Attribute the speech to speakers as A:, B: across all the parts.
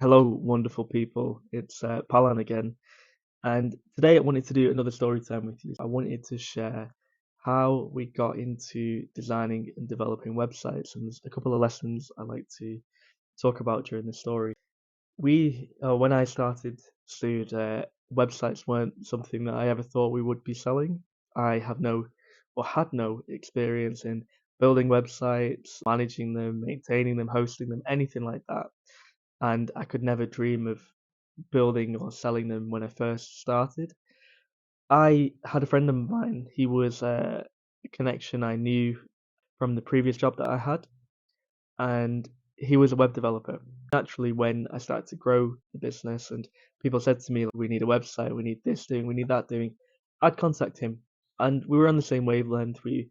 A: Hello, wonderful people. It's Palan again, and today I wanted to do another story time with you. I wanted to share how we got into designing and developing websites, and there's a couple of lessons I like to talk about during the story. When I started Stewed, websites weren't something that I ever thought we would be selling. I have no, or had no experience in building websites, managing them, maintaining them, hosting them, anything like that. And I could never dream of building or selling them when I first started. I had a friend of mine, he was a connection I knew from the previous job that I had, and he was a web developer. Naturally, when I started to grow the business and people said to me, "We need a website, we need this doing, we need that doing," I'd contact him. And we were on the same wavelength. We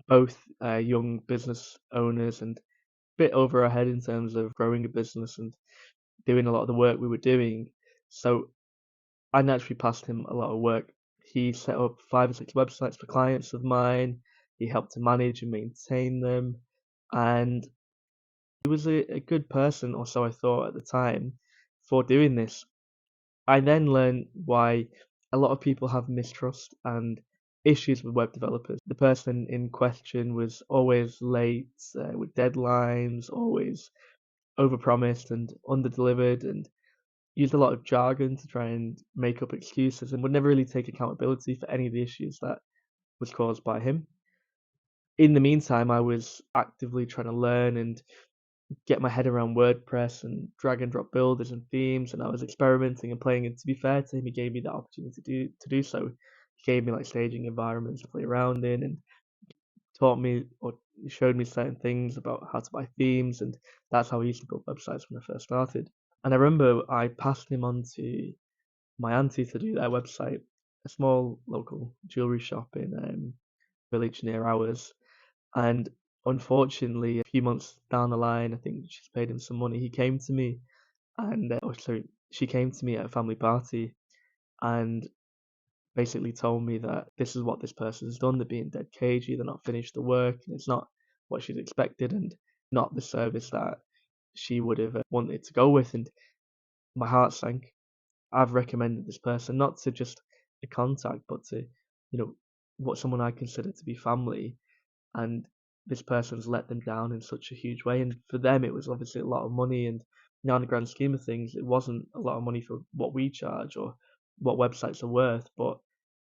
A: both young business owners and a bit over our head in terms of growing a business and doing a lot of the work we were doing. So I naturally passed him a lot of work. He set up 5 or 6 websites for clients of mine. He helped to manage and maintain them. And he was a good person, or so I thought at the time, for doing this. I then learned why a lot of people have mistrust and issues with web developers. The person in question was always late with deadlines, always overpromised and underdelivered, and used a lot of jargon to try and make up excuses and would never really take accountability for any of the issues that was caused by him. In the meantime, I was actively trying to learn and get my head around WordPress and drag and drop builders and themes, and I was experimenting and playing. And to be fair to him, he gave me that opportunity to do so. He gave me like staging environments to play around in, and taught me or showed me certain things about how to buy themes, and that's how I used to build websites when I first started. And I remember I passed him on to my auntie to do their website, a small local jewelry shop in village near ours. And unfortunately, a few months down the line, I think she's paid him some money. He came to me, and oh, sorry, she came to me at a family party and basically told me that this is what this person's done. They're being dead cagey. They're not finished the work, and it's not what she'd expected, and not the service that she would have wanted to go with. And my heart sank. I've recommended this person not to just a contact, but to, what someone I consider to be family, and this person's let them down in such a huge way. And for them, it was obviously a lot of money, and now in the grand scheme of things, it wasn't a lot of money for what we charge or what websites are worth. But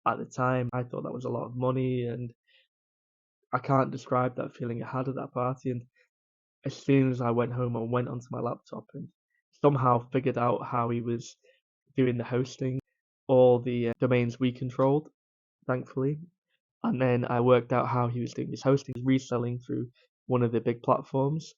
A: at the time, I thought that was a lot of money, and I can't describe that feeling I had at that party. And as soon as I went home, I went onto my laptop and somehow figured out how he was doing the hosting, all the domains we controlled, thankfully. And then I worked out how he was doing his hosting, reselling through one of the big platforms.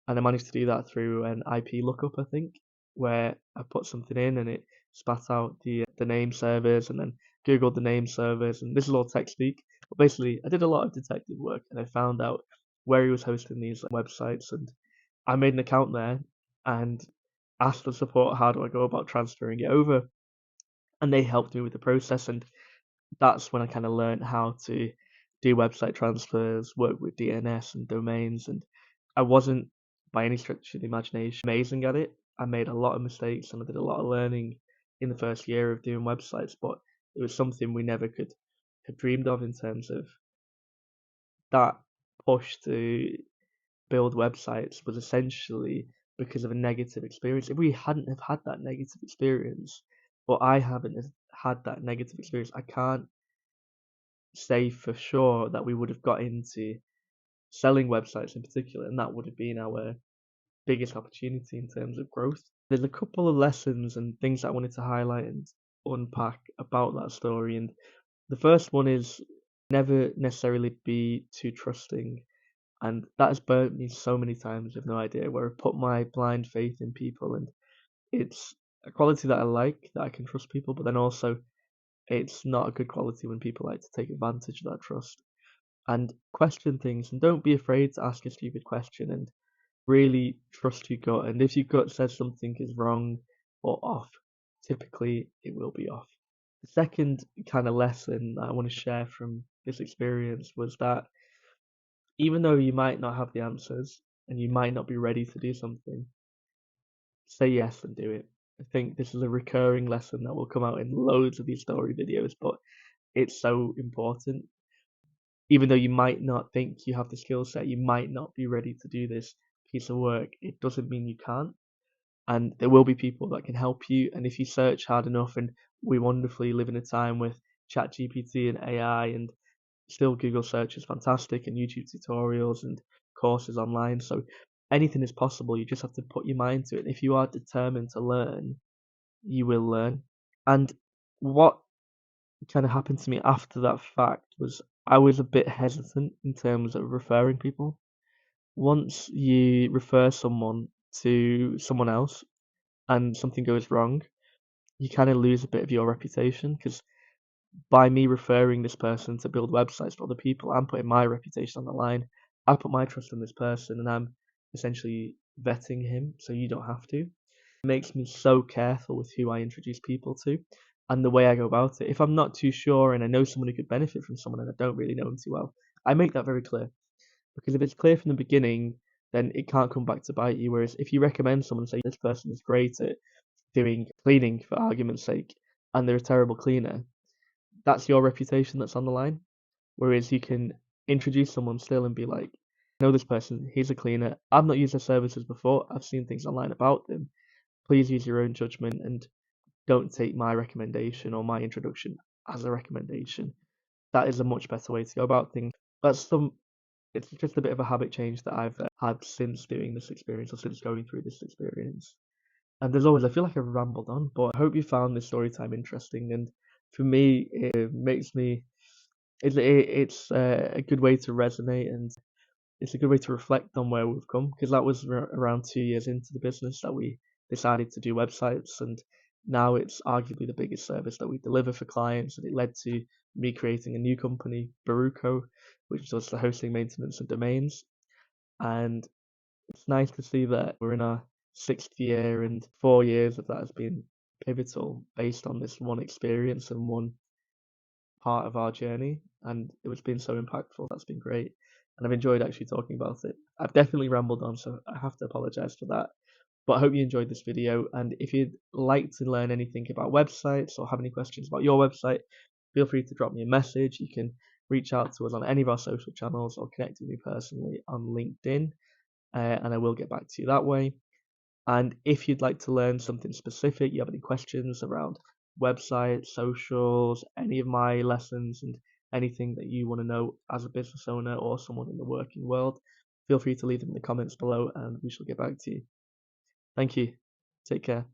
A: And I managed to do that through an IP lookup, I think, where I put something in and it spat out the name servers, and then Googled the name servers. And this is all tech speak. But basically, I did a lot of detective work and I found out where he was hosting these websites. And I made an account there and asked the support, how do I go about transferring it over? And they helped me with the process. And that's when I kind of learned how to do website transfers, work with DNS and domains. And I wasn't by any stretch of the imagination amazing at it. I made a lot of mistakes and I did a lot of learning in the first year of doing websites, but it was something we never could have dreamed of in terms of that push to build websites was essentially because of a negative experience. If we hadn't have had that negative experience, or I haven't have had that negative experience, I can't say for sure that we would have got into selling websites in particular, and that would have been our biggest opportunity in terms of growth. There's a couple of lessons and things that I wanted to highlight and unpack about that story. And the first one is never necessarily be too trusting. And that has burnt me so many times with no idea, where I put my blind faith in people. And it's a quality that I like, that I can trust people, but then also it's not a good quality when people like to take advantage of that trust. And question things, and don't be afraid to ask a stupid question, and really trust your gut. And if your gut says something is wrong or off, typically it will be off. The second kind of lesson that I want to share from this experience was that even though you might not have the answers and you might not be ready to do something, say yes and do it. I think this is a recurring lesson that will come out in loads of these story videos, but it's so important. Even though you might not think you have the skill set, you might not be ready to do this piece of work, it doesn't mean you can't. And there will be people that can help you. And if you search hard enough, and we wonderfully live in a time with ChatGPT and AI, and still Google search is fantastic, and YouTube tutorials and courses online. So anything is possible. You just have to put your mind to it. And if you are determined to learn, you will learn. And what kind of happened to me after that fact was I was a bit hesitant in terms of referring people. Once you refer someone to someone else and something goes wrong, you kind of lose a bit of your reputation because by me referring this person to build websites for other people, I'm putting my reputation on the line. I put my trust in this person and I'm essentially vetting him so you don't have to. It makes me so careful with who I introduce people to and the way I go about it. If I'm not too sure and I know someone who could benefit from someone and I don't really know them too well, I make that very clear. Because if it's clear from the beginning, then it can't come back to bite you. Whereas if you recommend someone, say this person is great at doing cleaning for argument's sake, and they're a terrible cleaner, that's your reputation that's on the line. Whereas you can introduce someone still and be like, I know this person, he's a cleaner. I've not used their services before. I've seen things online about them. Please use your own judgment and don't take my recommendation or my introduction as a recommendation. That is a much better way to go about things. It's just a bit of a habit change that I've had since doing this experience or since going through this experience. And there's always, I feel like I've rambled on, but I hope you found this story time interesting. And for me, it makes me, it's a good way to resonate and it's a good way to reflect on where we've come because that was around 2 years into the business that we decided to do websites. And now it's arguably the biggest service that we deliver for clients. And it led to me creating a new company, Baruco, which does the hosting, maintenance, and domains. And it's nice to see that we're in our 6th year and 4 years of that has been pivotal based on this one experience and one part of our journey. And it was been so impactful. That's been great. And I've enjoyed actually talking about it. I've definitely rambled on, so I have to apologize for that. But I hope you enjoyed this video. And if you'd like to learn anything about websites or have any questions about your website, feel free to drop me a message. You can reach out to us on any of our social channels or connect with me personally on LinkedIn. And I will get back to you that way. And if you'd like to learn something specific, you have any questions around websites, socials, any of my lessons, and anything that you want to know as a business owner or someone in the working world, feel free to leave them in the comments below and we shall get back to you. Thank you. Take care.